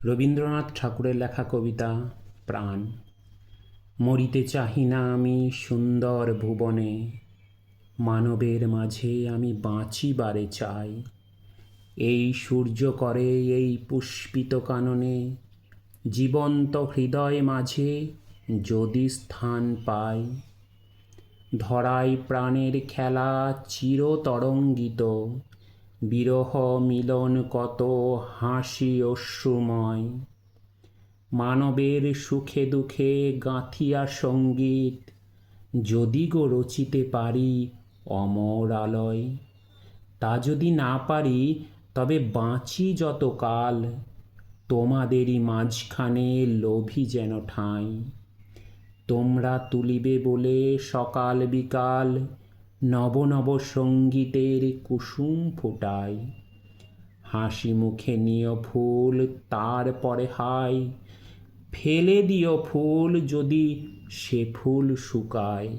রবীন্দ্রনাথ ঠাকুরের লেখা কবিতা প্রাণ। মরিতে চাহি না আমি সুন্দর ভুবনে, মানবের মাঝে আমি বাঁচিবারে চাই। এই সূর্য করে এই পুষ্পিত কাননে, জীবন্ত হৃদয় মাঝে যদি স্থান পাই। ধরায় প্রাণের খেলা চিরতরঙ্গিত, বিরহ মিলন কত হাসি অশ্রুময়। মানবের সুখে দুঃখে গাঁথিয়া সঙ্গীত, যদি গো রচিতে পারি অমর আলয়। তা যদি না পারি তবে বাঁচি যতকাল, তোমাদেরই মাঝখানে লোভী যেন ঠাঁই। তোমরা তুলিবে বলে সকাল বিকাল, নব নব সঙ্গীতের কুসুম ফোটাই। হাসি মুখে নিয় ফুল তারপরে হাই, ফেলে দিও ফুল যদি সে ফুল শুকায়।